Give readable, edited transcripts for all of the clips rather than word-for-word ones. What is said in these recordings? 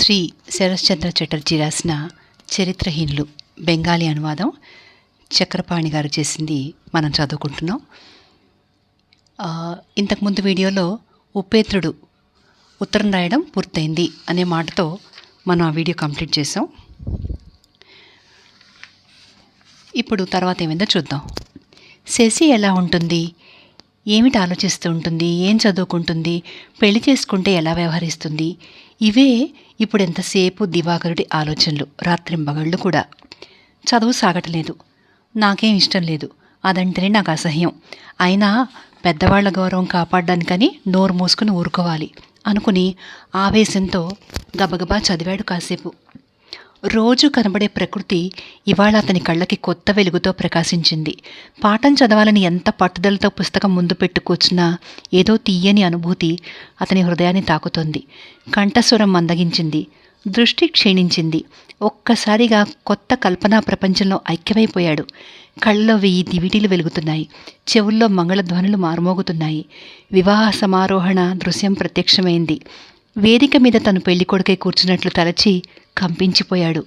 శ్రీ శరశ్చంద్ర చటర్జీ రాసిన చరిత్రహీనులు బెంగాలీ అనువాదం చక్రపాణి గారు చేసింది మనం చదువుకుంటున్నాం. ఇంతకుముందు వీడియోలో ఉపేంద్రుడు ఉత్తరం రాయడం పూర్తయింది అనే మాటతో మనం ఆ వీడియో కంప్లీట్ చేసాం. ఇప్పుడు తర్వాత ఏమైందో చూద్దాం. శశి ఎలా ఉంటుంది, ఏమిటి ఆలోచిస్తూ ఉంటుంది, ఏం చదువుకుంటుంది, పెళ్లి చేసుకుంటే ఎలా వ్యవహరిస్తుంది, ఇవే ఇప్పుడు ఎంతసేపు దివాకరుడి ఆలోచనలు. రాత్రింబగళ్ళు కూడా. చదువు సాగటలేదు, నాకేం ఇష్టం లేదు, అదంటేనే నాకు అసహ్యం. అయినా పెద్దవాళ్ల గౌరవం కాపాడడానికని నోరు మూసుకుని ఊరుకోవాలి అనుకుని ఆవేశంతో గబగబా చదివాడు కాసేపు. రోజు కనబడే ప్రకృతి ఇవాళ అతని కళ్ళకి కొత్త వెలుగుతో ప్రకాశించింది. పాఠం చదవాలని ఎంత పట్టుదలతో పుస్తకం ముందు పెట్టు కూర్చున్నా ఏదో తీయని అనుభూతి అతని హృదయాన్ని తాకుతోంది. కంఠస్వరం మందగించింది, దృష్టి క్షీణించింది. ఒక్కసారిగా కొత్త కల్పనా ప్రపంచంలో ఐక్యమైపోయాడు. కళ్ళలో 1000 దివిటీలు వెలుగుతున్నాయి, చెవుల్లో మంగళధ్వనులు మారుమోగుతున్నాయి. వివాహ సమారోహణ దృశ్యం ప్రత్యక్షమైంది. వేదిక మీద తను పెళ్లికొడుకై కూర్చున్నట్లు తలచి కంపించిపోయాడు.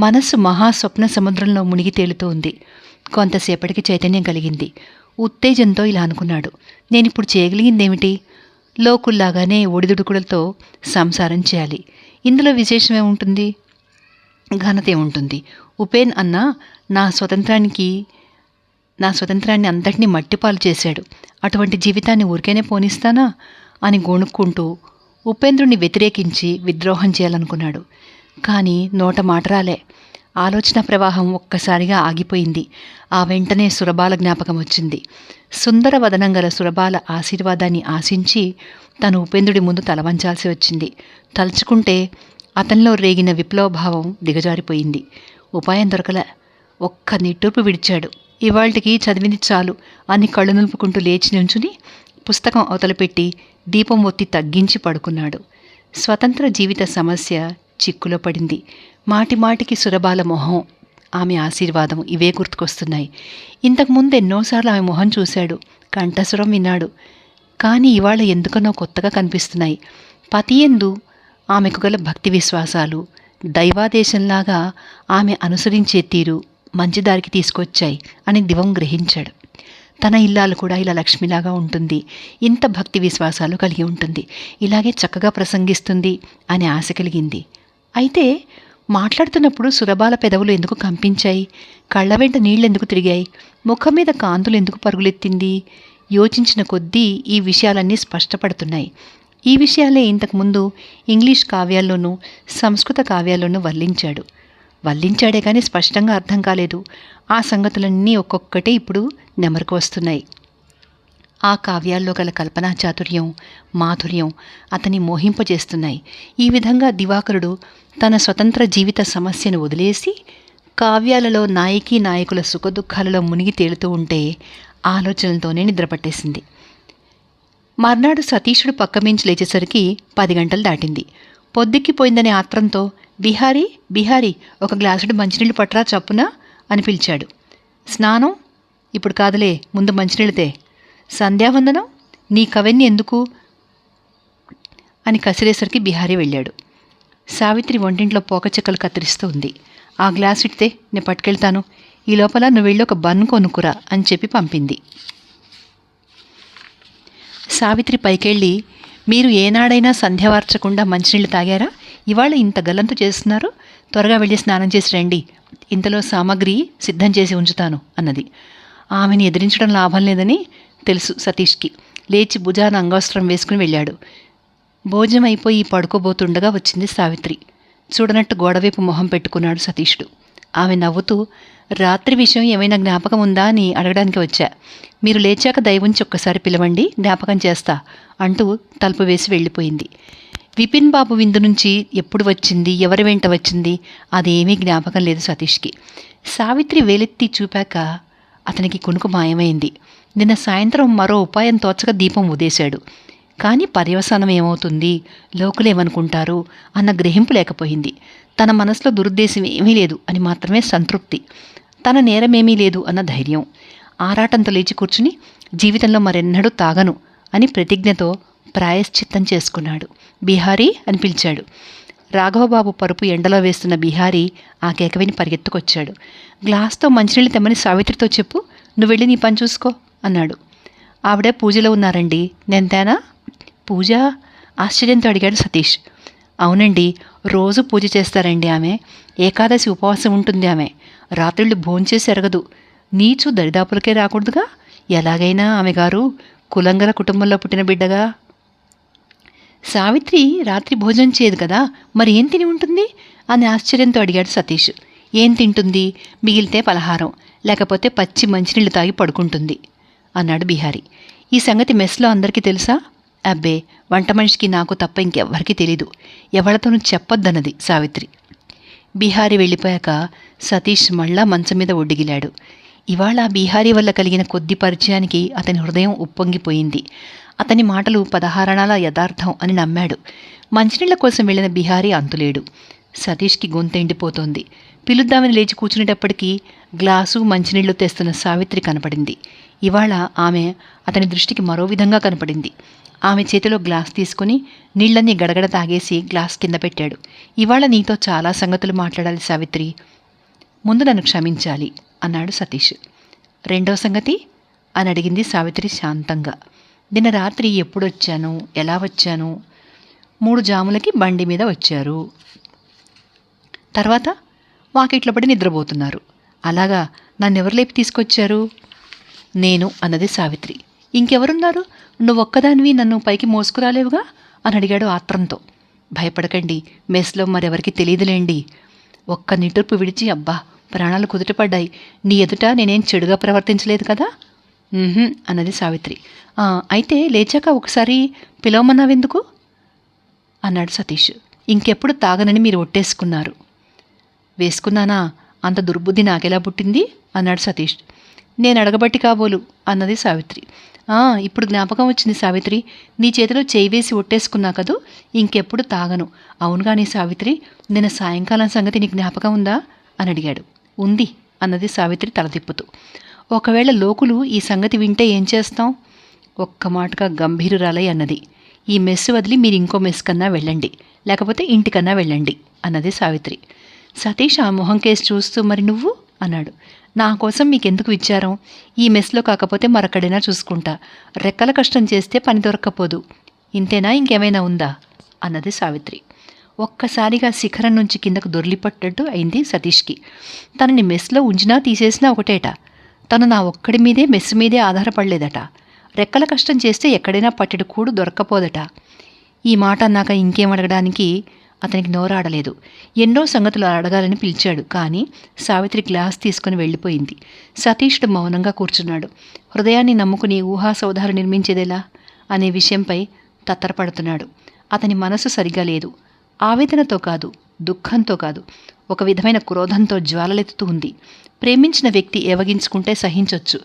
మనస్సు మహాస్వప్న సముద్రంలో మునిగి తేలుతూ ఉంది. కొంతసేపటికి చైతన్యం కలిగింది. ఉత్తేజంతో ఇలా అనుకున్నాడు, నేనిప్పుడు చేయగలిగిందేమిటి? లోకుల్లాగానే ఒడిదుడుకులతో సంసారం చేయాలి. ఇందులో విశేషమే ఉంటుంది, ఘనతే ఉంటుంది. ఉపేన్ అన్న నా స్వతంత్రాన్ని అంతటినీ మట్టిపాలు చేశాడు. అటువంటి జీవితాన్ని ఊరికేనే పోనిస్తానా అని గోణుక్కుంటూ ఉపేంద్రుని వ్యతిరేకించి విద్రోహం చేయాలనుకున్నాడు. కానీ నోట మాట రాలే. ఆలోచన ప్రవాహం ఒక్కసారిగా ఆగిపోయింది. ఆ వెంటనే సురబాల జ్ఞాపకం వచ్చింది. సుందర వదనం గల సురబాల ఆశీర్వాదాన్ని ఆశించి తను ఉపేంద్రుడి ముందు తలవంచాల్సి వచ్చింది. తలుచుకుంటే అతనిలో రేగిన విప్లవభావం దిగజారిపోయింది. ఉపాయం దొరకలే. ఒక్క నిట్టూర్పు విడిచాడు. ఇవాళ్టికి చదివింది చాలు అని కళ్ళు నిలుపుకుంటూ లేచి నుంచుని పుస్తకం అవతలపెట్టి దీపం ఒత్తి తగ్గించి పడుకున్నాడు. స్వతంత్ర జీవిత సమస్య చిక్కులో పడింది. మాటిమాటికి సురబాల మొహం, ఆమె ఆశీర్వాదం ఇవే గుర్తుకొస్తున్నాయి. ఇంతకుముందు ఎన్నోసార్లు ఆమె మొహం చూశాడు, కంఠస్వరం విన్నాడు. కానీ ఇవాళ ఎందుకనో కొత్తగా కనిపిస్తున్నాయి. పతియందు ఆమెకు గల భక్తి విశ్వాసాలు, దైవాదేశంలాగా ఆమె అనుసరించే తీరు మంచిదారికి తీసుకొచ్చాయి అని దివం గ్రహించాడు. తన ఇల్లాలు కూడా ఇలా లక్ష్మిలాగా ఉంటుంది, ఇంత భక్తి విశ్వాసాలు కలిగి ఉంటుంది, ఇలాగే చక్కగా ప్రసంగిస్తుంది అనే ఆశ కలిగింది. అయితే మాట్లాడుతున్నప్పుడు సురబాల పెదవులు ఎందుకు కంపించాయి? కళ్ళ వెంట నీళ్ళెందుకు తిరిగాయి? ముఖం మీద కాంతులు ఎందుకు పరుగులెత్తింది? యోచించిన కొద్దీ ఈ విషయాలన్నీ స్పష్టపడుతున్నాయి. ఈ విషయాలే ఇంతకుముందు ఇంగ్లీష్ కావ్యాల్లోనూ సంస్కృత కావ్యాల్లోనూ వల్లించాడే కానీ స్పష్టంగా అర్థం కాలేదు. ఆ సంగతులన్నీ ఒక్కొక్కటే ఇప్పుడు నెమరుకు వస్తున్నాయి. ఆ కావ్యాల్లో గల కల్పనా చాతుర్యం, మాధుర్యం అతని మోహింపజేస్తున్నాయి. ఈ విధంగా దివాకరుడు తన స్వతంత్ర జీవిత సమస్యను వదిలేసి కావ్యాలలో నాయకీ నాయకుల సుఖదుఖాలలో మునిగి తేలుతూ ఉంటే ఆలోచనలతోనే నిద్రపట్టేసింది. మర్నాడు సతీషుడు పక్కమించి లేచేసరికి 10 గంటలు దాటింది. పొద్దుక్కిపోయిందనే ఆత్రంతో బిహారీ ఒక గ్లాసుడు మంచినీళ్ళు పట్టరా చప్పునా అని పిలిచాడు. స్నానం ఇప్పుడు కాదులే, ముందు మంచినీళ్ళతే. సంధ్యావందనం నీకవన్నీ ఎందుకు అని కసిరేసరికి బిహారీ వెళ్ళాడు. సావిత్రి వంటింట్లో పోకచెక్కలు కత్తిరిస్తూ ఉంది. ఆ గ్లాస్ ఇడితే నేను పట్టుకెళ్తాను, ఈ లోపల నువ్వు వెళ్ళి ఒక బన్ కొనుక్కురా అని చెప్పి పంపింది. సావిత్రి పైకెళ్ళి, మీరు ఏనాడైనా సంధ్యావార్చకుండా మంచినీళ్ళు తాగారా? ఇవాళ ఇంత గల్లంతు చేస్తున్నారు, త్వరగా వెళ్ళి స్నానం చేసి రండి, ఇంతలో సామగ్రి సిద్ధం చేసి ఉంచుతాను అన్నది. ఆమెని ఎదిరించడం లాభం లేదని తెలుసు సతీష్కి. లేచి భుజాన అంగవస్త్రం వేసుకుని వెళ్ళాడు. భోజనం అయిపోయి పడుకోబోతుండగా వచ్చింది సావిత్రి. చూడనట్టు గోడవైపు మొహం పెట్టుకున్నాడు సతీషుడు. ఆమె నవ్వుతూ, రాత్రి విషయం ఏమైనా జ్ఞాపకం ఉందా అని అడగడానికి వచ్చా. మీరు లేచాక దయవుంచి ఒక్కసారి పిలవండి, జ్ఞాపకం చేస్తా అంటూ తలుపు వేసి వెళ్ళిపోయింది. విపిన్ బాబు విందు నుంచి ఎప్పుడు వచ్చింది, ఎవరి వెంట వచ్చింది, అదేమీ జ్ఞాపకం లేదు సతీష్కి. సావిత్రి వేలెత్తి చూపాక అతనికి కునుకు మాయమైంది. నిన్న సాయంత్రం మరో ఉపాయం తోచక దీపం ఉదేశాడు. కానీ పర్యవసానం ఏమవుతుంది, లోకులేమనుకుంటారు అన్న గ్రహింపు లేకపోయింది. తన మనసులో దురుద్దేశం ఏమీ లేదు అని మాత్రమే సంతృప్తి, తన నేరమేమీ లేదు అన్న ధైర్యం. ఆరాటంతో లేచి కూర్చుని జీవితంలో మరెన్నడూ తాగను అని ప్రతిజ్ఞతో ప్రాయశ్చిత్తం చేసుకున్నాడు. బిహారీ అని పిలిచాడు. రాఘవబాబు పరుపు ఎండలో వేస్తున్న బిహారీ ఆ కేక విని పరిగెత్తుకొచ్చాడు. గ్లాస్తో మంచినీళ్ళు తెమ్మని సావిత్రితో చెప్పు, నువ్వు వెళ్ళి నీ పని చూసుకో అన్నాడు. ఆవిడే పూజలో ఉన్నారండి, నేను తేనా? పూజ? ఆశ్చర్యంతో అడిగాడు సతీష్. అవునండి, రోజు పూజ చేస్తారండి ఆమె. ఏకాదశి ఉపవాసం ఉంటుంది ఆమె. రాత్రిళ్ళు భోంచేసి ఎరగదు. నీచు దరిదాపులకే రాకూడదుగా. ఎలాగైనా ఆమె గారు కులంగల కుటుంబంలో పుట్టిన బిడ్డగా. సావిత్రి రాత్రి భోజనం చేయదు కదా, మరి ఏం తిని ఉంటుంది అని ఆశ్చర్యంతో అడిగాడు సతీష్. ఏం తింటుంది? మిగిలితే పలహారం, లేకపోతే పచ్చి మంచినీళ్ళు తాగి పడుకుంటుంది అన్నాడు బిహారీ. ఈ సంగతి మెస్లో అందరికీ తెలుసా? అబ్బే, వంట మనిషికి నాకు తప్ప ఇంకెవ్వరికీ తెలీదు. ఎవరితోనూ చెప్పొద్దన్నది సావిత్రి. బిహారీ వెళ్ళిపోయాక సతీష్ మళ్ళా మంచం మీద ఒడ్డిగిలాడు. ఇవాళ బిహారీ వల్ల కలిగిన కొద్ది పరిచయానికి అతని హృదయం ఉప్పొంగిపోయింది. అతని మాటలు 16 అణాల యథార్థం అని నమ్మాడు. మంచినీళ్ల కోసం వెళ్ళిన బిహారీ అంతులేడు. సతీష్కి గొంతు ఎండిపోతోంది. పిలుద్దామని లేచి కూర్చునేటప్పటికీ గ్లాసు మంచినీళ్లు తెస్తున్న సావిత్రి కనపడింది. ఇవాళ ఆమె అతని దృష్టికి మరో విధంగా కనపడింది. ఆమె చేతిలో గ్లాస్ తీసుకుని నీళ్లన్నీ గడగడ తాగేసి గ్లాస్ కింద పెట్టాడు. ఇవాళ నీతో చాలా సంగతులు మాట్లాడాలి సావిత్రి. ముందు నన్ను క్షమించాలి అన్నాడు సతీష్. రెండో సంగతి అని అడిగింది సావిత్రి శాంతంగా. నిన్న రాత్రి ఎప్పుడొచ్చాను, ఎలా వచ్చాను? 3 జాములకి బండి మీద వచ్చారు. తర్వాత వాకిట్లో పడి నిద్రపోతున్నారు. అలాగా, నన్నెవరు లేపి తీసుకొచ్చారు? నేను అన్నది సావిత్రి. ఇంకెవరున్నారు? నువ్వొక్కదానివి నన్ను పైకి మోసుకురాలేవుగా అని అడిగాడు ఆత్రంతో. భయపడకండి, మెస్లో మరెవరికి తెలియదులేండి. ఒక్క నిట్టూర్పు విడిచి అబ్బా ప్రాణాలు కుదుటపడ్డాయి. నీ ఎదుట నేనేం చెడుగా ప్రవర్తించలేదు కదా అన్నది సావిత్రి. అయితే లేచాక ఒకసారి పిలవమన్నావెందుకు అన్నాడు సతీష్. ఇంకెప్పుడు తాగనని మీరు ఒట్టేసుకున్నారు. వేసుకున్నానా? అంత దుర్బుద్ధి నాకెలా పుట్టింది అన్నాడు సతీష్. నేను అడగబట్టి కాబోలు అన్నది సావిత్రి. ఇప్పుడు జ్ఞాపకం వచ్చింది సావిత్రి, నీ చేతిలో చేయి వేసి ఒట్టేసుకున్నా కదూ, ఇంకెప్పుడు తాగను. అవునుగాని సావిత్రి, నిన్న సాయంకాలం సంగతి నీ జ్ఞాపకం ఉందా అని అడిగాడు. ఉంది అన్నది సావిత్రి తల తిప్పుతూ. ఒకవేళ లోకులు ఈ సంగతి వింటే ఏం చేస్తాం? ఒక్క మాటగా గంభీరురాలై అన్నది. ఈ మెస్సు వదిలి మీరు ఇంకో మెస్ కన్నా వెళ్ళండి, లేకపోతే ఇంటికన్నా వెళ్ళండి అన్నది సావిత్రి. సతీష్ ఆ మొహం కేసు చూస్తూ మరి నువ్వు అన్నాడు. నా కోసం మీకెందుకు విచారం? ఈ మెస్లో కాకపోతే మరొక్కడైనా చూసుకుంటా. రెక్కల కష్టం చేస్తే పని దొరక్కపోదు. ఇంతేనా, ఇంకేమైనా ఉందా అన్నది సావిత్రి. ఒక్కసారిగా శిఖరం నుంచి కిందకు దొర్లిపట్టట్టు అయింది సతీష్కి. తనని మెస్లో ఉంచినా తీసేసినా ఒకటేట. తను నా ఒక్కడి మీదే మెస్సు మీదే ఆధారపడలేదట. రెక్కల కష్టం చేస్తే ఎక్కడైనా పట్టెడు కూడు దొరక్కపోదట. ఈ మాట అన్నాక ఇంకేం అడగడానికి అతనికి నోరాడలేదు. ఎన్నో సంగతులు అడగాలని పిలిచాడు, కానీ సావిత్రి గ్లాస్ తీసుకుని వెళ్ళిపోయింది. సతీషుడు మౌనంగా కూర్చున్నాడు. హృదయాన్ని నమ్ముకుని ఊహాసౌధాలు నిర్మించేదెలా అనే విషయంపై తత్తరపడుతున్నాడు. అతని మనసు సరిగా లేదు. ఆవేదనతో కాదు, దుఃఖంతో కాదు, ఒక విధమైన క్రోధంతో జ్వాలలెత్తుతూ ఉంది. ప్రేమించిన వ్యక్తి ఏవగించుకుంటే సహించొచ్చు,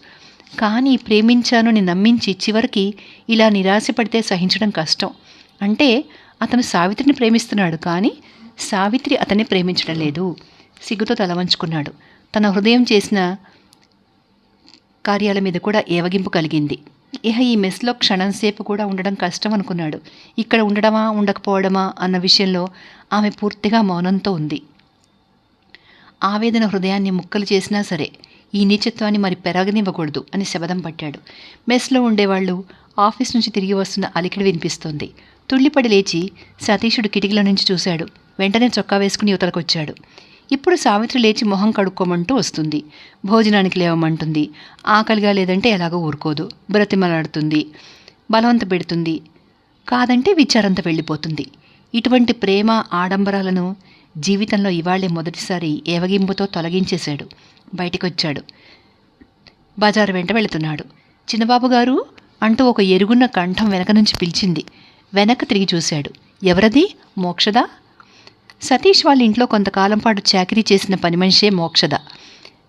కానీ ప్రేమించానని నమ్మించి చివరికి ఇలా నిరాశపడితే సహించడం కష్టం. అంటే అతను సావిత్రిని ప్రేమిస్తున్నాడు, కానీ సావిత్రి అతన్ని ప్రేమించడం లేదు. సిగ్గుతో తలవంచుకున్నాడు. తన హృదయం చేసిన కార్యాల మీద కూడా ఏవగింపు కలిగింది. ఈ మెస్లో క్షణంసేపు కూడా ఉండడం కష్టం అనుకున్నాడు. ఇక్కడ ఉండడమా ఉండకపోవడమా అన్న విషయంలో ఆమె పూర్తిగా మౌనంతో ఉంది. ఆవేదన హృదయాన్ని ముక్కలు చేసినా సరే ఈ నీచత్వాన్ని మరి పెరగనివ్వకూడదు అని శపథం పట్టాడు. మెస్లో ఉండేవాళ్ళు ఆఫీస్ నుంచి తిరిగి వస్తున్న అలికిడి వినిపిస్తోంది. తుళ్ళిపడి లేచి సతీషుడు కిటికీల నుంచి చూశాడు. వెంటనే చొక్కా వేసుకుని యువతలకొచ్చాడు. ఇప్పుడు సావిత్రి లేచి మొహం కడుక్కోమంటూ వస్తుంది. భోజనానికి లేవమంటుంది. ఆకలిగా లేదంటే ఎలాగో ఊరుకోదు. బ్రతిమలాడుతుంది, బలవంత పెడుతుంది. కాదంటే విచారంతో వెళ్ళిపోతుంది. ఇటువంటి ప్రేమ ఆడంబరాలను జీవితంలో ఇవాళ్లే మొదటిసారి ఏవగింపుతో తొలగించేశాడు. బయటికొచ్చాడు. బజారు వెంట వెళుతున్నాడు. చిన్నబాబు గారు అంటూ ఒక ఎరుగున్న కంఠం వెనక నుంచి పిలిచింది. వెనక్కి తిరిగి చూశాడు. ఎవరది? మోక్షదా? సతీష్ వాళ్ళ ఇంట్లో కొంతకాలం పాటు చాకరీ చేసిన పని మనిషే మోక్షద.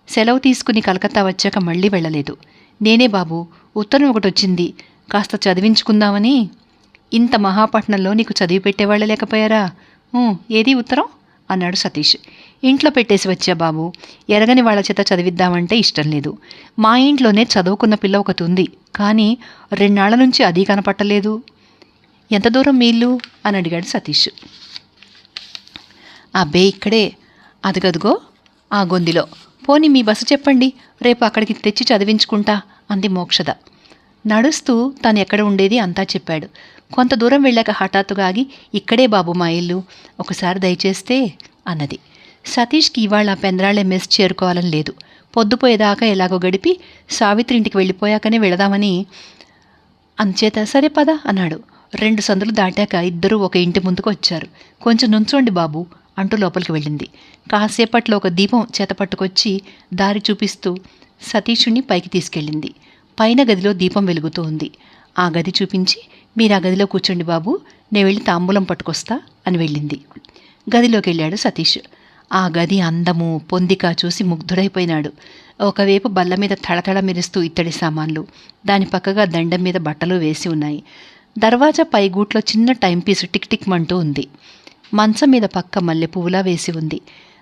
సెలవు తీసుకుని కలకత్తా వచ్చాక మళ్ళీ వెళ్ళలేదు. నేనే బాబు, ఉత్తరం ఒకటి వచ్చింది, కాస్త చదివించుకుందామని. ఇంత మహాపట్నంలో నీకు చదివి పెట్టేవాళ్ళే లేకపోయారా? ఏది ఉత్తరం అన్నాడు సతీష్. ఇంట్లో పెట్టేసి వచ్చా బాబు, ఎరగని వాళ్ళ చేత చదివిద్దామంటే ఇష్టం లేదు. మా ఇంట్లోనే చదువుకున్న పిల్ల ఒకటి ఉంది, కానీ 2 నాళ్ల నుంచి అది కనపట్టలేదు. ఎంత దూరం మీ ఇల్లు అని అడిగాడు సతీష్. అబ్బే ఇక్కడే, అదిగదిగో ఆ గొందిలో. పోనీ మీ బస చెప్పండి, రేపు అక్కడికి తెచ్చి చదివించుకుంటా అంది మోక్షద. నడుస్తూ తను ఎక్కడ ఉండేది అంతా చెప్పాడు. కొంత దూరం వెళ్ళాక హఠాత్తుగా ఆగి, ఇక్కడే బాబు మా ఇల్లు, ఒకసారి దయచేస్తే అన్నది. సతీష్కి ఇవాళ పెందరాళ్ళే మెస్ చేరుకోవాలని లేదు. పొద్దుపోయేదాకా ఎలాగో గడిపి సావిత్రి ఇంటికి వెళ్ళిపోయాకనే వెళదామని. అంచేత సరే పద అన్నాడు. 2 సందులు దాటాక ఇద్దరూ ఒక ఇంటి ముందుకు వచ్చారు. కొంచెం నుంచోండి బాబు అంటూ లోపలికి వెళ్ళింది. కాసేపట్లో ఒక దీపం చేతపట్టుకొచ్చి దారి చూపిస్తూ సతీషుణ్ణి పైకి తీసుకెళ్ళింది. పైన గదిలో దీపం వెలుగుతూ ఉంది. ఆ గది చూపించి, మీరు ఆ గదిలో కూర్చోండి బాబు, నేను వెళ్ళి తాంబూలం పట్టుకొస్తా అని వెళ్ళింది. గదిలోకి వెళ్ళాడు సతీష్. ఆ గది అందము పొందిక చూసి ముగ్ధుడైపోయినాడు. ఒకవైపు బల్ల మీద తళతళ మెరుస్తూ ఇత్తడి సామాన్లు, దాని పక్కగా దండం మీద బట్టలు వేసి ఉన్నాయి. దర్వాజా పైగూట్లో చిన్న టైంపీసు టిక్ టిక్ మంటూ ఉంది. మంచం మీద పక్క మల్లె పువ్వులా వేసి ఉంది.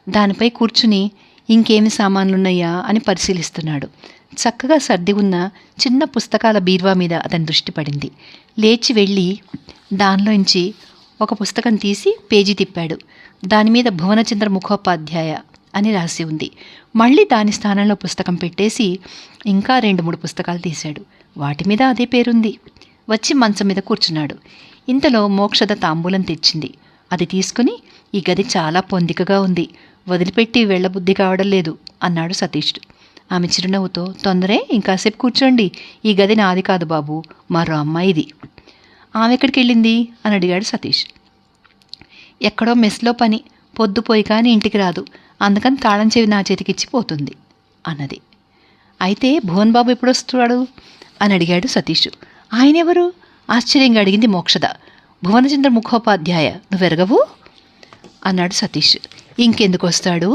దానిపై కూర్చుని ఇంకేమి సామాన్లున్నాయా అని పరిశీలిస్తున్నాడు. చక్కగా సర్ది ఉన్న చిన్న పుస్తకాల బీరువా మీద అతని దృష్టి పడింది. లేచి వెళ్ళి దానిలోంచి ఒక పుస్తకం తీసి పేజీ తిప్పాడు. దానిమీద భువనచంద్ర ముఖోపాధ్యాయ అని రాసి ఉంది. మళ్ళీ దాని స్థానంలో పుస్తకం పెట్టేసి ఇంకా 2-3 పుస్తకాలు తీశాడు. వాటి మీద అదే పేరుంది. వచ్చి మంచం మీద కూర్చున్నాడు. ఇంతలో మోక్షద తాంబూలం తెచ్చింది. అది తీసుకుని, ఈ గది చాలా పొందికగా ఉంది, వదిలిపెట్టి వెళ్ళబుద్ధి కావడం లేదు అన్నాడు సతీష్. ఆమె చిరునవ్వుతో, తొందరే, ఇంకాసేపు కూర్చోండి, ఈ గది నాది కాదు బాబు, మరో అమ్మాయిది. ఆమె ఎక్కడికి వెళ్ళింది అని అడిగాడు సతీష్. ఎక్కడో మెస్లో పని, పొద్దుపోయి కానీ ఇంటికి రాదు, అందుకని తాళం చెవి నా చేతికిచ్చి పోతుంది అన్నది. అయితే భువన్ బాబు ఎప్పుడు వస్తున్నాడు అని అడిగాడు సతీష్. ఆయనెవరు ఆశ్చర్యంగా అడిగింది మోక్షద. భువనచంద్ర ముఖోపాధ్యాయ, నువ్వెరగవు అన్నాడు సతీష్. ఇంకెందుకు వస్తాడు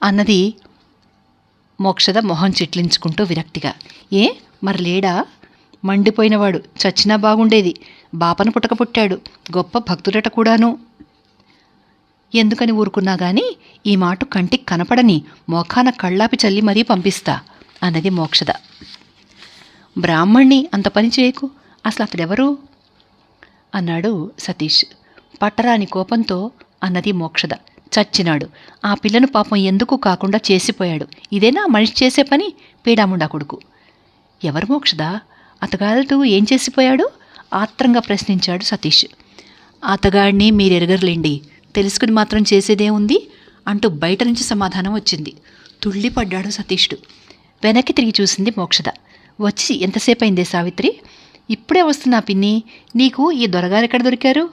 అన్నది మోక్షద మొహం చిట్లించుకుంటూ విరక్తిగా. ఏ మరి లేడా? మండిపోయినవాడు, చచ్చినా బాగుండేది, బాపన పుట్టక పుట్టాడు, గొప్ప భక్తుడట కూడాను. ఎందుకని ఊరుకున్నా గాని ఈ మాట కంటికి కనపడని మోఖాన కళ్ళాపి చల్లి మరీ పంపిస్తా అన్నది మోక్షద. బ్రాహ్మణ్ణి అంత పని చేయకు, అసలు అతడెవరు అన్నాడు సతీష్. పట్టరాని కోపంతో అన్నది మోక్షద. చచ్చినాడు, ఆ పిల్లను పాపం ఎందుకు కాకుండా చేసిపోయాడు, ఇదేనా మనిషి చేసే పని, పీడాముండా కొడుకు. ఎవరు మోక్షదా? అతగాడు ఏం చేసిపోయాడు ఆత్రంగా ప్రశ్నించాడు సతీష్. అతగాడిని మీరెరగరులేండి, తెలుసుకుని మాత్రం చేసేదే ఉంది అంటూ బయట నుంచి సమాధానం వచ్చింది. తుళ్ళిపడ్డాడు సతీష్డు. వెనక్కి తిరిగి చూసింది మోక్షద. వచ్చి ఎంతసేపు అయిందే సావిత్రి? ఇప్పుడే వస్తున్నా పిన్ని, నీకు ఈ దొరగారు ఎక్కడ దొరికారు?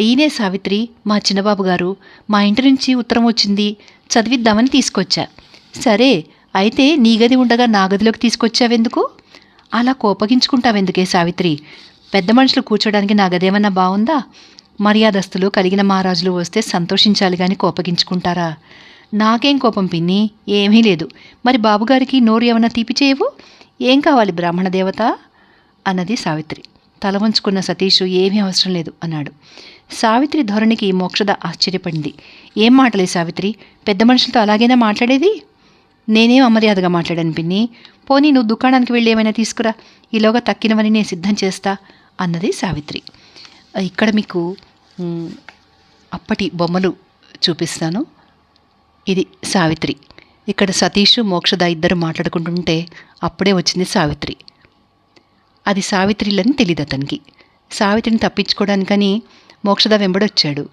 ఈయనే సావిత్రి, మా చిన్నబాబు గారు, మా ఇంటి నుంచి ఉత్తరం వచ్చింది, చదివిద్దామని తీసుకొచ్చా. సరే, అయితే నీ గది ఉండగా నా గదిలోకి తీసుకొచ్చావెందుకు? అలా కోపగించుకుంటావెందుకే సావిత్రి? పెద్ద మనుషులు కూర్చోడానికి నా గదేమన్నా బాగుందా? మర్యాదస్తులు కలిగిన మహారాజులు వస్తే సంతోషించాలి కానీ కోపగించుకుంటారా? నాకేం కోపం పిన్ని, ఏమీ లేదు. మరి బాబుగారికి నోరు ఏమన్నా తీపి చేయవు? ఏం కావాలి బ్రాహ్మణ దేవత అన్నది సావిత్రి. తల వంచుకున్న సతీష్ ఏమీ అవసరం లేదు అన్నాడు. సావిత్రి ధోరణికి మోక్షద ఆశ్చర్యపడింది. ఏం మాటలే సావిత్రి, పెద్ద మనుషులతో అలాగైనా మాట్లాడేది? నేనేం అమర్యాదగా మాట్లాడాను పిన్ని. పోనీ నువ్వు దుకాణానికి వెళ్ళి ఏమైనా తీసుకురా, ఈలోగా తక్కినవని నేను సిద్ధం చేస్తా అన్నది సావిత్రి. ఇక్కడ మీకు అప్పటి బొమ్మలు చూపిస్తాను. ఇది సావిత్రి. ఇక్కడ సతీష్ మోక్షద ఇద్దరు మాట్లాడుకుంటుంటే అప్పుడే వచ్చింది సావిత్రి. అది సావిత్రిలని తెలియదు అతనికి. సావిత్రిని తప్పించుకోవడానికని మోక్షద వెంబడొచ్చాడు.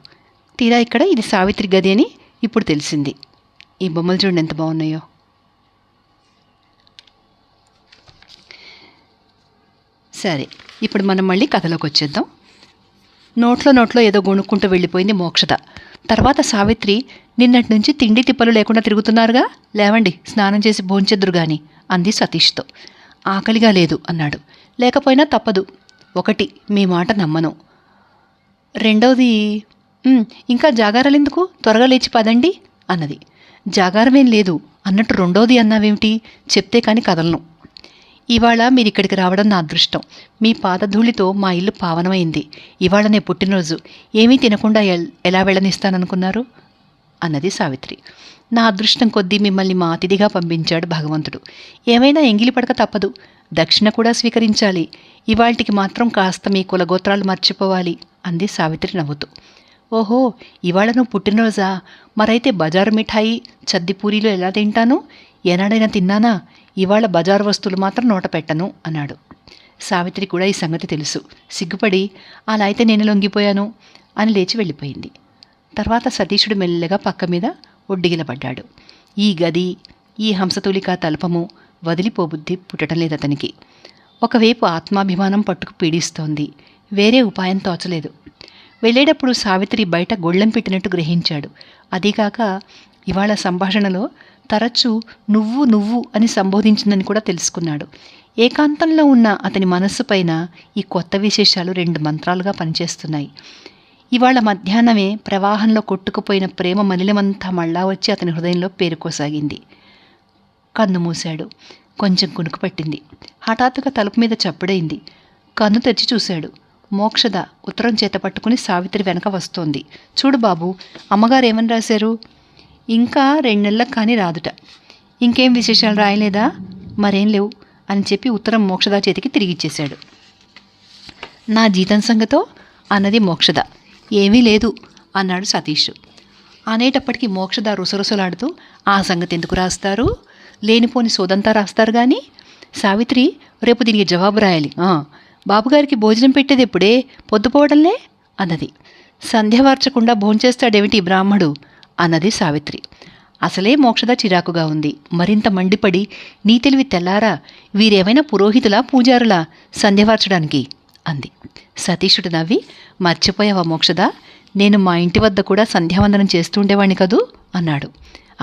తీరా ఇక్కడ ఇది సావిత్రి గది అని ఇప్పుడు తెలిసింది. ఈ బొమ్మలు చూడండి ఎంత బాగున్నాయో. సరే, ఇప్పుడు మనం మళ్ళీ కథలోకి వచ్చేద్దాం. నోట్లో ఏదో గొణుక్కుంటూ వెళ్ళిపోయింది మోక్షద. తర్వాత సావిత్రి, నిన్నటి నుంచి తిండి తిప్పలు లేకుండా తిరుగుతున్నారుగా, లేవండి స్నానం చేసి భోంచెద్దురు గాని అంది సతీష్తో. ఆకలిగా లేదు అన్నాడు. లేకపోయినా తప్పదు. ఒకటి, మీ మాట నమ్మను. రెండవది, ఇంకా జాగారాలెందుకు, త్వరగా లేచి పదండి అన్నది. జాగారమేం లేదు అన్నట్టు రెండోది అన్నావేమిటి? చెప్తే కాని కదలను. ఇవాళ మీరిక్కడికి రావడం నా అదృష్టం. మీ పాదధూళితో మా ఇల్లు పావనమైంది. ఇవాళ నే పుట్టినరోజు, ఏమీ తినకుండా ఎలా వెళ్ళనిస్తాననుకున్నారు అన్నది సావిత్రి. నా అదృష్టం కొద్దీ మిమ్మల్ని మా అతిథిగా పంపించాడు భగవంతుడు. ఏమైనా ఎంగిలి పడక తప్పదు, దక్షిణ కూడా స్వీకరించాలి. ఇవాళకి మాత్రం కాస్త మీ కులగోత్రాలు మర్చిపోవాలి అంది సావిత్రి నవ్వుతూ. ఓహో, ఇవాళ నువ్వు పుట్టినరోజా? మరైతే బజారు మిఠాయి చద్దిపూరీలు ఎలా తింటాను? ఏనాడైనా తిన్నానా? ఇవాళ బజారు వస్తువులు మాత్రం నోట పెట్టను అన్నాడు. సావిత్రి కూడా ఈ సంగతి తెలుసు. సిగ్గుపడి అలా అయితే నేను లొంగిపోయాను అని లేచి వెళ్ళిపోయింది. తర్వాత సతీషుడు మెల్లగా పక్క మీద ఒడ్డిగిలపడ్డాడు. ఈ గది, ఈ హంసతూలికా తల్పము వదిలిపోబుద్ధి పుట్టడం లేదు అతనికి. ఒకవైపు ఆత్మాభిమానం పట్టుకు పీడిస్తోంది. వేరే ఉపాయం తోచలేదు. వెళ్ళేటప్పుడు సావిత్రి బయట గొళ్ళెం పెట్టినట్టు గ్రహించాడు. అదీకాక ఇవాళ సంభాషణలో తరచూ నువ్వు నువ్వు అని సంబోధించిందని కూడా తెలుసుకున్నాడు. ఏకాంతంలో ఉన్న అతని మనస్సు పైన ఈ కొత్త విశేషాలు 2 మంత్రాలుగా పనిచేస్తున్నాయి. ఇవాళ మధ్యాహ్నమే ప్రవాహంలో కొట్టుకుపోయిన ప్రేమ మలినమంతా మళ్ళా వచ్చి అతని హృదయంలో పేరుకోసాగింది. కన్ను మూశాడు. కొంచెం కునుకు పట్టింది. హఠాత్తుగా తలుపు మీద చప్పుడైంది. కన్ను తెరిచి చూశాడు. మోక్షద ఉత్తరం చేత పట్టుకుని సావిత్రి వెనక వస్తోంది. చూడు బాబు, అమ్మగారు ఏమని రాశారు? ఇంకా 2 నెలలకు కానీ రాదుట. ఇంకేం విశేషాలు రాయలేదా? మరేం లేవు అని చెప్పి ఉత్తరం మోక్షద చేతికి తిరిగిచ్చేశాడు. నా జీతం సంగతో అన్నది మోక్షద. ఏమీ లేదు అన్నాడు సతీష్. అనేటప్పటికీ మోక్షద రుసరుసలాడుతూ, ఆ సంగతి ఎందుకు రాస్తారు? లేనిపోని సోదంతా రాస్తారు కానీ. సావిత్రి, రేపు దీనికి జవాబు రాయాలి. బాబుగారికి భోజనం పెట్టేది ఎప్పుడే? పొద్దుపోవడంలే అన్నది. సంధ్యవార్చకుండా భోంచేస్తాడేమిటి బ్రాహ్మడు అన్నది సావిత్రి. అసలే మోక్షద చిరాకుగా ఉంది. మరింత మండిపడి, నీ తెలివి తెల్లారా, వీరేమైనా పురోహితులా పూజారులా సంధ్యవార్చడానికి అంది. సతీషుడు నవ్వి, మర్చిపోయావా మోక్షద, నేను మా ఇంటి వద్ద కూడా సంధ్యావందనం చేస్తుండేవాణ్ణి కదూ అన్నాడు.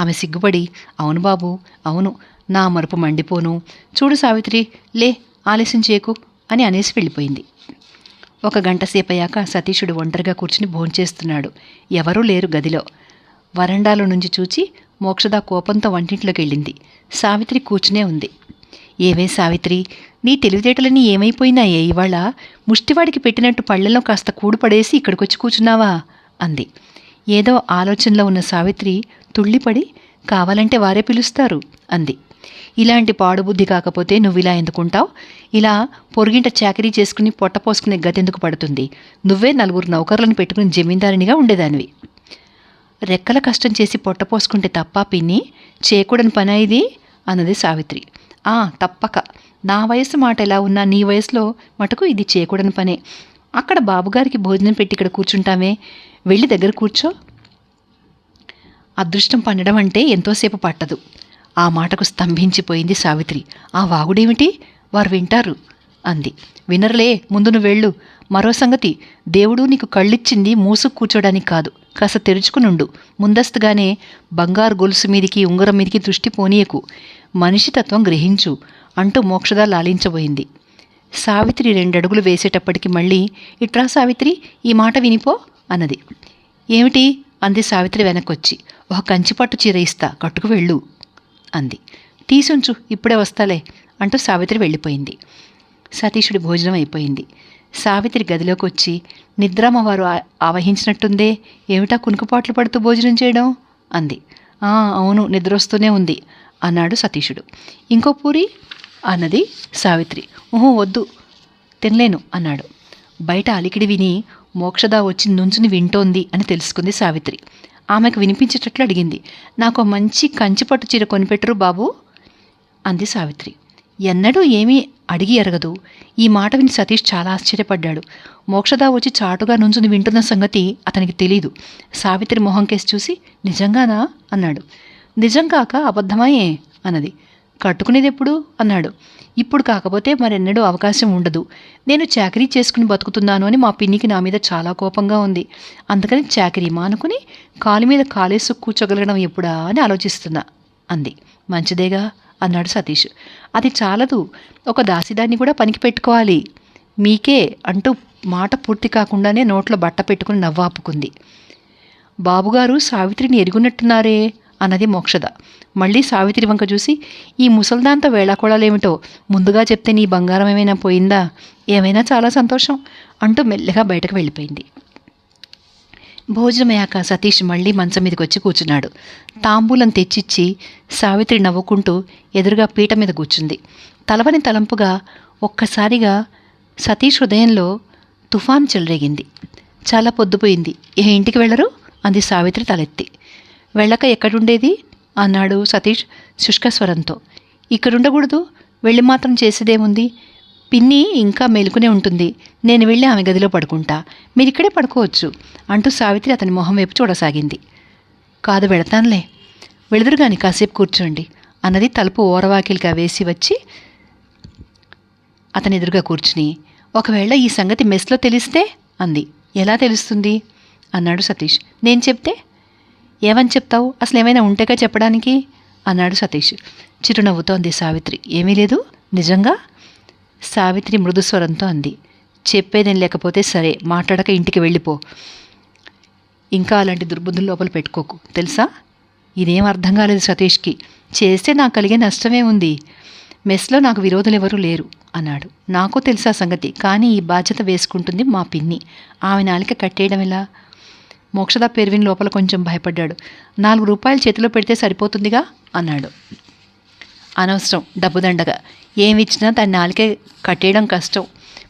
ఆమె సిగ్గుపడి, అవును బాబు, అవును, నా మరుపు మండిపోను. చూడు సావిత్రి, లే, ఆలస్యం చేయకు అని అనేసి వెళ్ళిపోయింది. 1 గంట సేపయ్యాక సతీషుడు ఒంటరిగా కూర్చుని భోంచేస్తున్నాడు. ఎవరూ లేరు గదిలో. వరండాలో నుంచి చూచి మోక్షద కోపంతో వంటింట్లోకి వెళ్ళింది. సావిత్రి కూర్చునే ఉంది. ఏవే సావిత్రి, నీ తెలివితేటలని ఏమైపోయినాయే ఇవాళ? ముష్టివాడికి పెట్టినట్టు పళ్ళెల్లో కాస్త కూడుపడేసి ఇక్కడికొచ్చి కూర్చున్నావా అంది. ఏదో ఆలోచనలో ఉన్న సావిత్రి తుళ్ళిపడి, కావాలంటే వారే పిలుస్తారు అంది. ఇలాంటి పాడుబుద్ధి కాకపోతే నువ్వు ఇలా ఎందుకుంటావు? ఇలా పొరుగింట చాకరీ చేసుకుని పొట్ట పోసుకునే గతెందుకు పడుతుంది? నువ్వే 4 నౌకర్లను పెట్టుకుని జమీందారినిగా ఉండేదానివి. రెక్కల కష్టం చేసి పొట్ట పోసుకుంటే తప్ప పిన్ని? చేయకూడని పని ఇది అన్నది సావిత్రి. తప్పక. నా వయసు మాట ఎలా ఉన్నా నీ వయసులో మటుకు ఇది చేయకూడని పనే. అక్కడ బాబుగారికి భోజనం పెట్టి ఇక్కడ కూర్చుంటామే, వెళ్ళి దగ్గర కూర్చో. అదృష్టం పండడం అంటే ఎంతోసేపు పట్టదు. ఆ మాటకు స్తంభించిపోయింది సావిత్రి. ఆ వాగుడేమిటి? వారు వింటారు అంది. వినరులే, ముందు నువ్వు వెళ్ళు. మరో సంగతి, దేవుడు నీకు కళ్ళిచ్చింది మూసుకు కూర్చోడానికి కాదు, కాస్త తెరుచుకునుండు. ముందస్తుగానే బంగారు గొలుసు మీదికి ఉంగరం మీదికి దృష్టి పోనీయకు. మనిషి తత్వం గ్రహించు అంటూ మోక్షద లాలించబోయింది. సావిత్రి 2 అడుగులు వేసేటప్పటికి మళ్ళీ, ఇట్రా సావిత్రి, ఈ మాట వినిపో అన్నది. ఏమిటి అంది సావిత్రి వెనక్కొచ్చి. 1 కంచిపట్టు చీర ఇస్తా, కట్టుకు వెళ్ళు అంది. తీసుంచు, ఇప్పుడే వస్తాలే అంటూ సావిత్రి వెళ్ళిపోయింది. సతీషుడి భోజనం అయిపోయింది. సావిత్రి గదిలోకి వచ్చి, నిద్రామవారు ఆవహించినట్టుందే, ఏమిటా కునుకుపాట్లు పడుతూ భోజనం చేయడం అంది. అవును, నిద్రొస్తూనే ఉంది అన్నాడు సతీషుడు. ఇంకో పూరి అన్నది సావిత్రి. వద్దు, తినలేను అన్నాడు. బయట అలికిడి విని మోక్షద వచ్చి నుంచుని వింటోంది అని తెలుసుకుంది సావిత్రి. ఆమెకు వినిపించేటట్లు అడిగింది. నాకు మంచి కంచిపట్టు చీర కొనిపెట్టరు బాబు అంది సావిత్రి. ఎన్నడూ ఏమీ అడిగి ఎరగదు. ఈ మాట విని సతీష్ చాలా ఆశ్చర్యపడ్డాడు. మోక్షద వచ్చి చాటుగా నుంచుని వింటున్న సంగతి అతనికి తెలీదు. సావిత్రి మొహం కేసి చూసి, నిజంగానా అన్నాడు. నిజం కాక అబద్ధమాయే అన్నది. కట్టుకునేది ఎప్పుడు అన్నాడు. ఇప్పుడు కాకపోతే మరెన్నడూ అవకాశం ఉండదు. నేను చాకరీ చేసుకుని బతుకుతున్నాను అని మా పిన్నికి నా మీద చాలా కోపంగా ఉంది. అందుకని చాకరీ మానుకుని కాలు మీద కాలేసు కూర్చోగలగడం ఎప్పుడా అని ఆలోచిస్తున్నా అంది. మంచిదేగా అన్నాడు సతీష్. అది చాలదు, ఒక దాసిదాన్ని కూడా పనికి పెట్టుకోవాలి మీకే అంటూ మాట పూర్తి కాకుండానే నోట్లో బట్ట పెట్టుకుని నవ్వాపుకుంది. బాబుగారు సావిత్రిని ఎరుగున్నట్టున్నారే అన్నది మోక్షద. మళ్ళీ సావిత్రి వంక చూసి, ఈ ముసల్దాంతో వేళాకోళాలేమిటో ముందుగా చెప్తే నీ బంగారం ఏమైనా పోయిందా? ఏమైనా చాలా సంతోషం అంటూ మెల్లగా బయటకు వెళ్ళిపోయింది. భోజనమయ్యాక సతీష్ మళ్ళీ మంచం మీదకి వచ్చి కూర్చున్నాడు. తాంబూలం తెచ్చిచ్చి సావిత్రి నవ్వుకుంటూ ఎదురుగా పీట మీద కూర్చుంది. తలవని తలంపుగా ఒక్కసారిగా సతీష్ హృదయంలో తుఫాను చెలరేగింది. చాలా పొద్దుపోయింది, ఏ ఇంటికి వెళ్ళరు అంది సావిత్రి తలెత్తి. వెళ్ళక ఎక్కడుండేది అన్నాడు సతీష్ శుష్కస్వరంతో. ఇక్కడుండకూడదు, వెళ్ళి మాత్రం చేసేదేముంది, పిన్ని ఇంకా మేలుకునే ఉంటుంది, నేను వెళ్ళి ఆమె గదిలో పడుకుంటా, మీరిక్కడే పడుకోవచ్చు అంటూ సావిత్రి అతని మొహం వైపు చూడసాగింది. కాదు, వెళతానులే, వెళుదురుగాని కాసేపు కూర్చోండి అన్నది తలుపు ఓరవాకిలిగా వేసి వచ్చి అతని ఎదురుగా కూర్చుని. ఒకవేళ ఈ సంగతి మెస్లో తెలిస్తే అంది. ఎలా తెలుస్తుంది అన్నాడు సతీష్. నేను చెప్తే? ఏమని చెప్తావు, అసలు ఏమైనా ఉంటేగా చెప్పడానికి అన్నాడు సతీష్. చిరునవ్వుతోంది సావిత్రి. ఏమీ లేదు, నిజంగా సావిత్రి మృదుస్వరంతో అంది. చెప్పేదేం లేకపోతే సరే, మాట్లాడక ఇంటికి వెళ్ళిపో, ఇంకా అలాంటి దుర్బుద్ధుల లోపల పెట్టుకోకు, తెలుసా? ఇదేం అర్థం కాలేదు సతీష్కి. చేస్తే నాకు కలిగే నష్టమే ఉంది, మెస్లో నాకు విరోధులు ఎవరూ లేరు అన్నాడు. నాకు తెలుసా సంగతి, కానీ ఈ బాధ్యత వేసుకుంటుంది మా పిన్ని, ఆమె నాలిక కట్టేయడం ఎలా? మోక్షద పెరువిని లోపల కొంచెం భయపడ్డాడు. 4 రూపాయలు చేతిలో పెడితే సరిపోతుందిగా అన్నాడు. అనవసరం, డబ్బుదండగా ఏమిచ్చినా దాన్ని నాలికే కట్టేయడం కష్టం,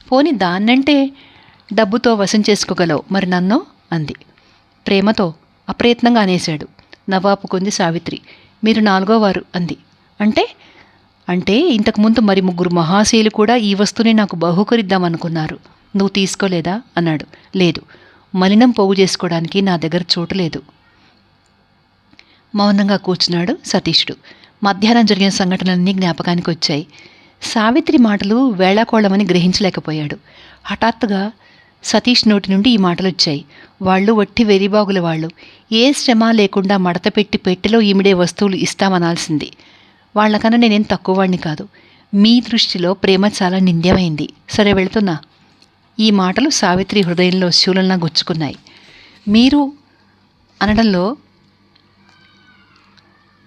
పోని దాన్నంటే డబ్బుతో వశం చేసుకోగలవు, మరి నన్ను అంది. ప్రేమతో అప్రయత్నంగా అనేశాడు. నవాపుకుంది సావిత్రి. మీరు 4వ వారు అంది. అంటే అంటే ఇంతకుముందు మరి 3 మహాశయులు కూడా ఈ వస్తువుని నాకు బహుకరిద్దామనుకున్నారు, నువ్వు తీసుకోలేదా అన్నాడు. లేదు, మలినం పోగు చేసుకోవడానికి నా దగ్గర చోటు లేదు. మౌనంగా కూర్చున్నాడు సతీషుడు. మధ్యాహ్నం జరిగిన సంఘటనలన్నీ జ్ఞాపకానికి వచ్చాయి. సావిత్రి మాటలు వేళాకోళమని గ్రహించలేకపోయాడు. హఠాత్తుగా సతీష్ నోటి నుండి ఈ మాటలు వచ్చాయి. వాళ్ళు వట్టి వెరిబాగుల వాళ్ళు, ఏ శ్రమ లేకుండా మడత పెట్టి పెట్టెలో ఈమిడే వస్తువులు ఇస్తామనాల్సింది. వాళ్ళకన్నా నేనేం తక్కువ వాడిని కాదు, మీ దృష్టిలో ప్రేమ చాలా నింద్యమైంది, సరే వెళుతున్నా. ఈ మాటలు సావిత్రి హృదయంలో శూలంలా గుచ్చుకున్నాయి. మీరు అనడంలో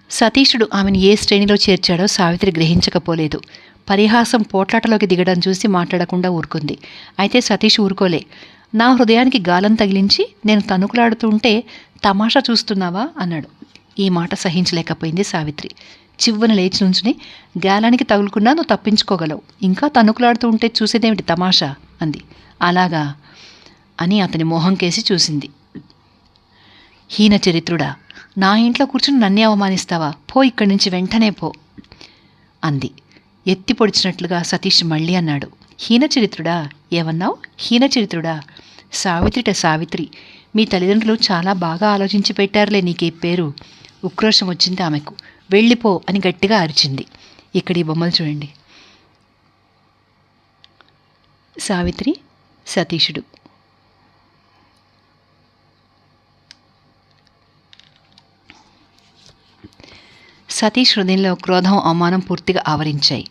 సతీషుడు ఆమెను ఏ శ్రేణిలో చేర్చాడో సావిత్రి గ్రహించకపోలేదు. పరిహాసం పోట్లాటలోకి దిగడం చూసి మాట్లాడకుండా ఊరుకుంది. అయితే సతీష్ ఊరుకోలే. నా హృదయానికి గాలం తగిలించి నేను తణుకులాడుతుంటే తమాషా చూస్తున్నావా అన్నాడు. ఈ మాట సహించలేకపోయింది సావిత్రి. చివ్వన లేచి నుంచుని, గాలానికి తగులుకున్నా నువ్వు తప్పించుకోగలవు, ఇంకా తణుకులాడుతూ ఉంటే చూసేదేమిటి తమాషా అంది. అలాగా అని అతని మొహం కేసి చూసింది. హీన చరిత్రుడా, నా ఇంట్లో కూర్చుని నన్నే అవమానిస్తావా, పో ఇక్కడి నుంచి వెంటనే పో అంది. ఎత్తి పొడిచినట్లుగా సతీష్ మళ్ళీ అన్నాడు. హీనచరిత్రుడా, ఏమన్నావు? హీనచరిత్రుడా? సావిత్రిట సావిత్రి, మీ తల్లిదండ్రులు చాలా బాగా ఆలోచించి పెట్టారులే నీకే పేరు. ఉక్రోషం వచ్చింది ఆమెకు. వెళ్ళిపో అని గట్టిగా అరిచింది. ఇక్కడ ఈ బొమ్మలు చూడండి. సావిత్రి, సతీషుడు. సతీష్ హృదయంలో క్రోధం, అవమానం పూర్తిగా ఆవరించాయి.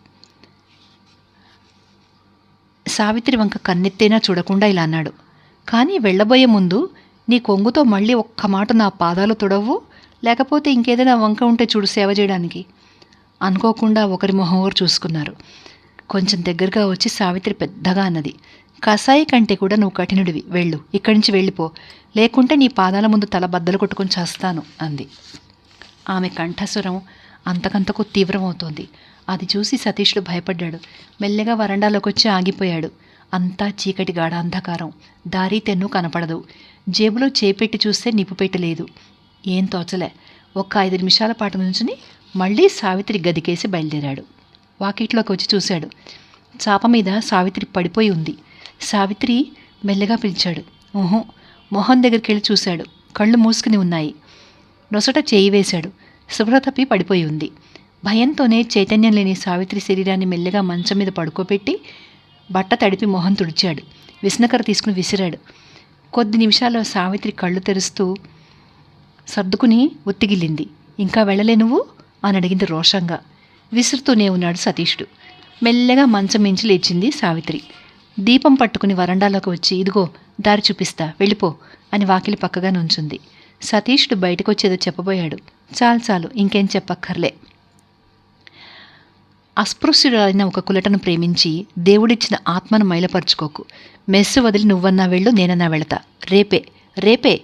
సావిత్రి వంక కన్నెత్తైనా చూడకుండా ఇలా అన్నాడు. కానీ వెళ్ళబోయే ముందు నీ కొంగుతో మళ్ళీ ఒక్క మాట నా పాదాలు తొడవు, లేకపోతే ఇంకేదైనా వంక ఉంటే చూడు సేవ చేయడానికి. అనుకోకుండా ఒకరి మొహం ఒకరు చూసుకున్నారు. కొంచెం దగ్గరగా వచ్చి సావిత్రి పెద్దగా అన్నది. కసాయి కంటే కూడా నువ్వు కఠినుడివి, వెళ్ళు, ఇక్కడి నుంచి వెళ్ళిపో, లేకుంటే నీ పాదాల ముందు తల బద్దలు కొట్టుకొని చేస్తాను అంది. ఆమె కంఠస్వరం అంతకంతకు తీవ్రమవుతోంది. అది చూసి సతీష్లు భయపడ్డాడు. మెల్లగా వరండాలోకి వచ్చి ఆగిపోయాడు. అంతా చీకటి గాఢ అంధకారం, దారి తెన్ను కనపడదు. జేబులో చేపెట్టి చూస్తే నిప్పు పెట్టలేదు. ఏం తోచలే. ఒక్క 5 నిమిషాల పాటు నుంచుని మళ్ళీ సావిత్రి గదికేసి బయలుదేరాడు. వాకిట్లోకి వచ్చి చూశాడు. చాప మీద సావిత్రి పడిపోయి ఉంది. సావిత్రి మెల్లగా పిలిచాడు. మొహం దగ్గరికి వెళ్ళి చూశాడు. కళ్ళు మూసుకుని ఉన్నాయి. నొసట చేయి వేశాడు. శుభ్ర తప్పి పడిపోయి ఉంది. భయంతోనే చైతన్యం లేని సావిత్రి శరీరాన్ని మెల్లగా మంచం మీద పడుకోబెట్టి బట్ట తడిపి మొహం తుడిచాడు. విసనకర తీసుకుని విసిరాడు. కొద్ది నిమిషాల్లో సావిత్రి కళ్ళు తెరుస్తూ సర్దుకుని ఒత్తిగిల్లింది. ఇంకా వెళ్ళలే నువ్వు అని అడిగింది రోషంగా. విసురుతూనే ఉన్నాడు సతీషుడు. మెల్లగా మంచం మించి లేచింది సావిత్రి. దీపం పట్టుకుని వరండాలోకి వచ్చి, ఇదిగో దారి చూపిస్తా, వెళ్ళిపో అని వాకిలి పక్కగా నుంచుంది. సతీషుడు బయటకు వచ్చేదో చెప్పబోయాడు. చాలు, ఇంకేం చెప్పక్కర్లే. అస్పృశ్యురాలైన ఒక కులటను ప్రేమించి దేవుడిచ్చిన ఆత్మను మైలపరుచుకోకు. మెస్సు వదిలి నువ్వన్నా వెళ్ళు, నేనన్నా వెళతా, రేపే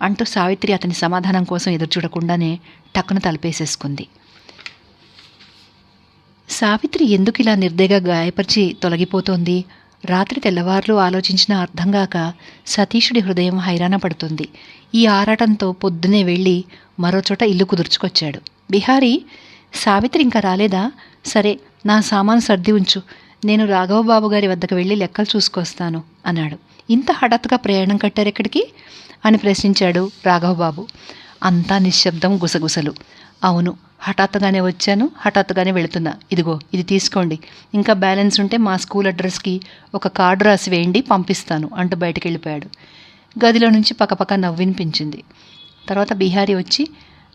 అంటూ సావిత్రి అతని సమాధానం కోసం ఎదురుచూడకుండానే టక్కున తలపేసేసుకుంది. సావిత్రి ఎందుకు ఇలా నిర్దయగా గాయపరిచి తొలగిపోతోంది రాత్రి తెల్లవార్లు ఆలోచించినా అర్థంగాక సతీషుడి హృదయం హైరాణ పడుతుంది. ఈ ఆరాటంతో పొద్దునే వెళ్ళి మరోచోట ఇల్లు కుదుర్చుకొచ్చాడు. బిహారీ, సావిత్రి ఇంకా రాలేదా? సరే, నా సామాను సర్ది ఉంచు, నేను రాఘవబాబు గారి వద్దకు వెళ్ళి లెక్కలు చూసుకొస్తాను అన్నాడు. ఇంత హఠాత్తుగా ప్రయాణం కట్టారెక్కడికి అని ప్రశ్నించాడు రాఘవబాబు. అంతా నిశ్శబ్దం, గుసగుసలు. అవును, హఠాత్తుగానే వచ్చాను, హఠాత్తుగానే వెళుతున్నా. ఇదిగో ఇది తీసుకోండి, ఇంకా బ్యాలెన్స్ ఉంటే మా స్కూల్ అడ్రస్కి ఒక కార్డు రాసి వేయండి, పంపిస్తాను అంటూ బయటికి వెళ్ళిపోయాడు. గదిలో నుంచి పక్కపక్క నవ్వు వినిపించింది. తర్వాత బిహారీ వచ్చి,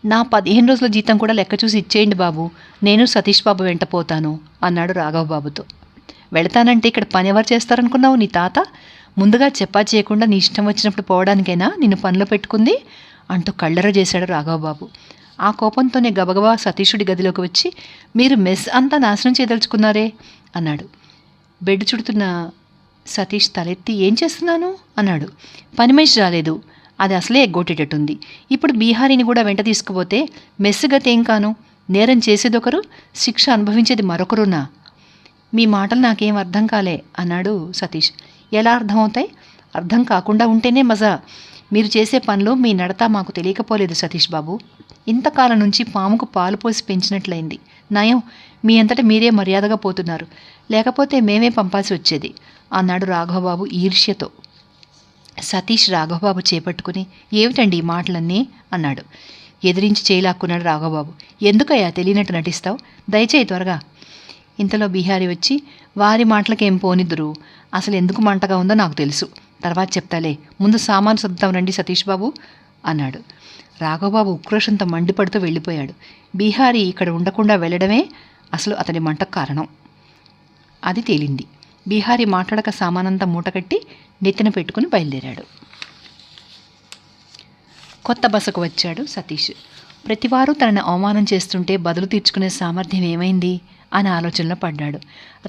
నా 15 రోజుల జీతం కూడా లెక్క చూసి ఇచ్చేయండి బాబు, నేను సతీష్ బాబు వెంట పోతాను అన్నాడు రాఘవబాబుతో. వెళతానంటే ఇక్కడ పని ఎవరు చేస్తారనుకున్నావు? నీ తాత ముందుగా చెప్పా చేయకుండా నీ ఇష్టం వచ్చినప్పుడు పోవడానికైనా నిన్ను పనిలో పెట్టుకుంది అంటూ కళ్ళెర చేశాడు రాఘవబాబు. ఆ కోపంతోనే గబగబా సతీషుడి గదిలోకి వచ్చి, మీరు మెస్ అంతా నాశనం చేయదలుచుకున్నారే అన్నాడు. బెడ్ చుడుతున్న సతీష్ తలెత్తి, ఏం చేస్తున్నాను అన్నాడు. పని మనిషి రాలేదు, అది అసలే ఎగ్గొట్టేటట్టుంది. ఇప్పుడు బీహారీని కూడా వెంట తీసుకుపోతే మెస్ గతేం కాను? నేరం చేసేదొకరు, శిక్ష అనుభవించేది మరొకరునా? మీ మాటలు నాకేం అర్థం కాలే అన్నాడు సతీష్. ఎలా అర్థమవుతాయి? అర్థం కాకుండా ఉంటేనే మజా. మీరు చేసే పనులు, మీ నడత మాకు తెలియకపోలేదు సతీష్ బాబు. ఇంతకాలం నుంచి పాముకు పాలు పోసి పెంచినట్లయింది. నయం, మీ అంతటా మీరే మర్యాదగా పోతున్నారు, లేకపోతే మేమే పంపాల్సి వచ్చేది అన్నాడు రాఘవబాబు ఈర్ష్యతో. సతీష్ రాఘవబాబు చేపట్టుకుని, ఏమిటండి ఈ మాటలన్నీ అన్నాడు. ఎదిరించి చేయలాక్కున్నాడు రాఘవబాబు. ఎందుకయ్యా తెలియనట్టు నటిస్తావు? దయచేయి త్వరగా. ఇంతలో బిహారీ వచ్చి, వారి మాటలకేం పోనిద్దురు, అసలు ఎందుకు మంటగా ఉందో నాకు తెలుసు, తర్వాత చెప్తాలే, ముందు సామాను సర్దుతాం రండి సతీష్ బాబు అన్నాడు. రాఘవబాబు ఉక్రోషంతో మండిపడుతూ వెళ్ళిపోయాడు. బిహారీ ఇక్కడ ఉండకుండా వెళ్ళడమే అసలు అతని మంటకు కారణం. అది తేలింది. బిహారీ మాట్లాడక సామానంతా మూటకట్టి నెత్తిన పెట్టుకుని బయలుదేరాడు. కొత్త బసకు వచ్చాడు సతీష్. ప్రతివారు తనని అవమానం చేస్తుంటే బదులు తీర్చుకునే సామర్థ్యం ఏమైంది అని ఆలోచనలో పడ్డాడు.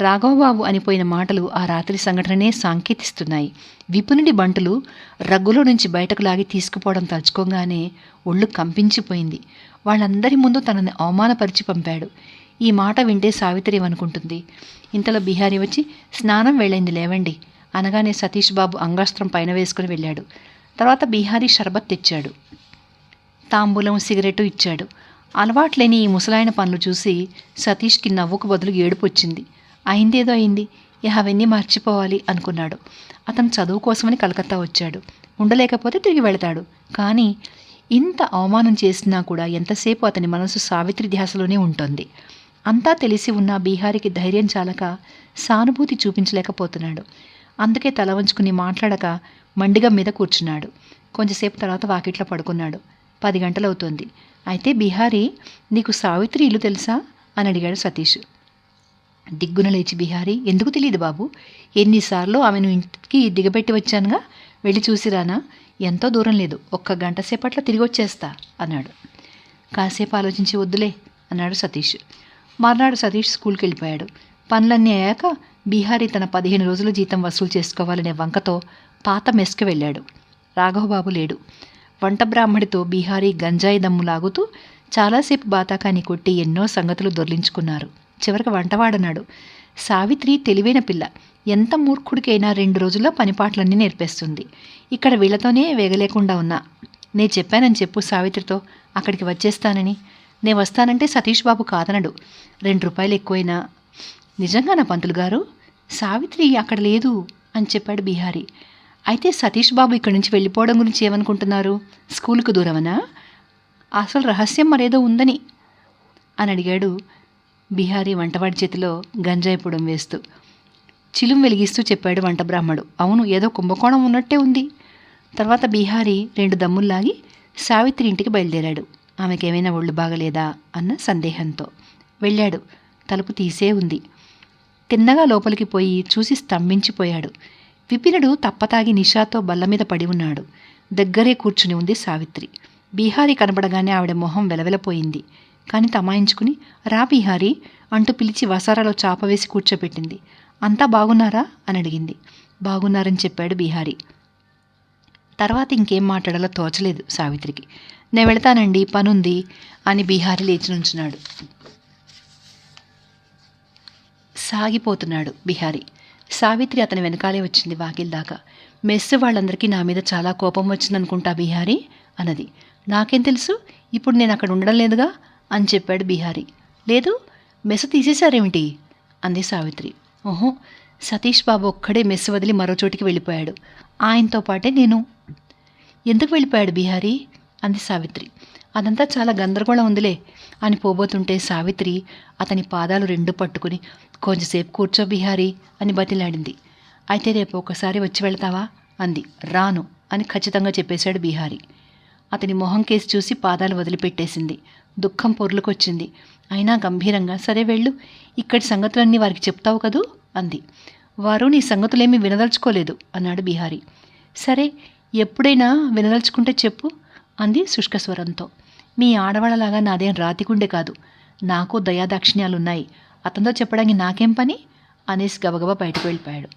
రాఘవబాబు అనిపోయిన మాటలు ఆ రాత్రి సంఘటననే సాంకేతిస్తున్నాయి. విపునుడి బంటులు రగ్గులో నుంచి బయటకు లాగి తీసుకుపోవడం తలుచుకోగానే ఒళ్ళు కంపించిపోయింది. వాళ్ళందరి ముందు తనని అవమానపరిచి పంపాడు. ఈ మాట వింటే సావిత్రి ఏమనుకుంటుంది? ఇంతలో బిహారీ వచ్చి, స్నానం వెళ్ళైంది లేవండి అనగానే సతీష్ బాబు అంగాస్త్రం పైన వేసుకుని వెళ్ళాడు. తర్వాత బిహారీ షర్బత్ తెచ్చాడు, తాంబూలం, సిగరెట్టు ఇచ్చాడు. అలవాట్లేని ఈ ముసలాయన పనులు చూసి సతీష్కి నవ్వుకు బదులు ఏడుపు వచ్చింది. అయిందేదో అయింది, ఇహ అవన్నీ మర్చిపోవాలి అనుకున్నాడు. అతను చదువు కోసమని కలకత్తా వచ్చాడు, ఉండలేకపోతే తిరిగి వెళతాడు. కానీ ఇంత అవమానం చేసినా కూడా ఎంతసేపు అతని మనసు సావిత్రి ధ్యాసలోనే ఉంటుంది. అంతా తెలిసి ఉన్న బీహారీకి ధైర్యం చాలక సానుభూతి చూపించలేకపోతున్నాడు. అందుకే తల వంచుకుని మాట్లాడక మండిగం మీద కూర్చున్నాడు. కొంచెంసేపు తర్వాత వాకిట్లో పడుకున్నాడు. 10 గంటలవుతోంది. అయితే బిహారీ, నీకు సావిత్రి ఇల్లు తెలుసా అని అడిగాడు సతీష్. దిగ్గున లేచి బిహారీ, ఎందుకు తెలియదు బాబు, ఎన్నిసార్లు ఆమెను ఇంటికి దిగబెట్టి వచ్చానుగా, వెళ్ళి చూసిరానా? ఎంతో దూరం లేదు, 1 గంట సేపట్లో తిరిగి వచ్చేస్తా అన్నాడు. కాసేపు ఆలోచించి వద్దులే అన్నాడు సతీష్. మర్నాడు సతీష్ స్కూల్కి వెళ్ళిపోయాడు. పనులన్నీ అయ్యాక బిహారీ తన 15 రోజుల జీతం వసూలు చేసుకోవాలనే వంకతో పాత మెస్కి వెళ్ళాడు. రాఘవబాబు లేడు. వంట బ్రాహ్మడితో బిహారీ గంజాయి దమ్ము లాగుతూ చాలాసేపు బాతాకాని కొట్టి ఎన్నో సంగతులు దొర్లించుకున్నారు. చివరికి వంటవాడన్నాడు, సావిత్రి తెలివైన పిల్ల, ఎంత మూర్ఖుడికైనా 2 రోజుల్లో పనిపాట్లన్నీ నేర్పేస్తుంది. ఇక్కడ వీళ్లతోనే వేగలేకుండా ఉన్నా. నే చెప్పానని చెప్పు సావిత్రితో, అక్కడికి వచ్చేస్తానని. నే వస్తానంటే సతీష్ బాబు కాదనడు. 2 రూపాయలు ఎక్కువైనా. నిజంగా నా పంతులు గారు, సావిత్రి అక్కడ లేదు అని చెప్పాడు బిహారీ. అయితే సతీష్ బాబు ఇక్కడి నుంచి వెళ్ళిపోవడం గురించి ఏమనుకుంటున్నారు? స్కూల్కు దూరమనా? అసలు రహస్యం మరేదో ఉందని అని అడిగాడు బిహారీ వంటవాడి చేతిలో గంజాయి పొడం వేస్తూ. చిలుం వెలిగిస్తూ చెప్పాడు వంట బ్రాహ్మడు. అవును, ఏదో కుంభకోణం ఉన్నట్టే ఉంది. తర్వాత బిహారీ 2 దమ్ముల్లాగి సావిత్రి ఇంటికి బయలుదేరాడు. ఆమెకేమైనా ఒళ్ళు బాగలేదా అన్న సందేహంతో వెళ్ళాడు. తలుపు తీసే ఉంది. తిన్నగా లోపలికి పోయి చూసి స్తంభించిపోయాడు. విపినుడు తప్పతాగి నిషాతో బల్ల మీద పడి ఉన్నాడు. దగ్గరే కూర్చుని ఉంది సావిత్రి. బిహారీ కనబడగానే ఆవిడ మొహం వెలవెలపోయింది. కానీ తమాయించుకుని, రా బిహారీ అంటూ పిలిచి వసారాలో చాప వేసి కూర్చోపెట్టింది. అంతా బాగున్నారా అని అడిగింది. బాగున్నారని చెప్పాడు బిహారీ. తర్వాత ఇంకేం మాట్లాడాలో తోచలేదు సావిత్రికి. నేను వెళతానండి, పనుంది అని బిహారీ లేచి నుంచున్నాడు. సాగిపోతున్నాడు బిహారీ. సావిత్రి అతని వెనకాలే వచ్చింది వాకిల్ దాకా. మెస్ వాళ్ళందరికీ నా మీద చాలా కోపం వచ్చిందనుకుంటా బిహారీ అన్నది. నాకేం తెలుసు, ఇప్పుడు నేను అక్కడ ఉండడం లేదుగా అని చెప్పాడు బిహారీ. లేదు, మెస్ తీసేశారేమిటి అంది సావిత్రి. ఓహో, సతీష్ బాబు ఒక్కడే మెస్ వదిలి మరో చోటికి వెళ్ళిపోయాడు. ఆయనతో పాటే నేను. ఎందుకు వెళ్ళిపోయాడు బిహారీ అంది సావిత్రి. అదంతా చాలా గందరగోళం ఉందిలే అని పోబోతుంటే సావిత్రి అతని పాదాలు రెండు పట్టుకుని కొంచెంసేపు కూర్చో బిహారీ అని బతిలాడింది. అయితే రేపు ఒకసారి వచ్చి వెళ్తావా అంది. రాను అని ఖచ్చితంగా చెప్పేశాడు బిహారీ. అతని మొహం కేసి చూసి పాదాలు వదిలిపెట్టేసింది. దుఃఖం పొర్లుకొచ్చింది. అయినా గంభీరంగా సరే వెళ్ళు, ఇక్కడి సంగతులన్నీ వారికి చెప్తావు కదూ అంది. వారు నీ సంగతులేమీ వినదలుచుకోలేదు అన్నాడు బిహారీ. సరే, ఎప్పుడైనా వినదలుచుకుంటే చెప్పు అంది శుష్కస్వరంతో. మీ ఆడవాళ్ళలాగా నాదేం రాతిగుండె కాదు, నాకు దయాదాక్షిణ్యాలున్నాయి. అతనితో చెప్పడానికి నాకేం పని అనేసి గబగబా బయటకు వెళ్ళిపోయాడు.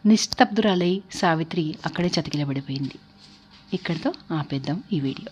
నిస్తబ్దురాలై సావిత్రి అక్కడే చతికిలబడిపోయింది. ఇక్కడితో ఆపేద్దాం ఈ వీడియో.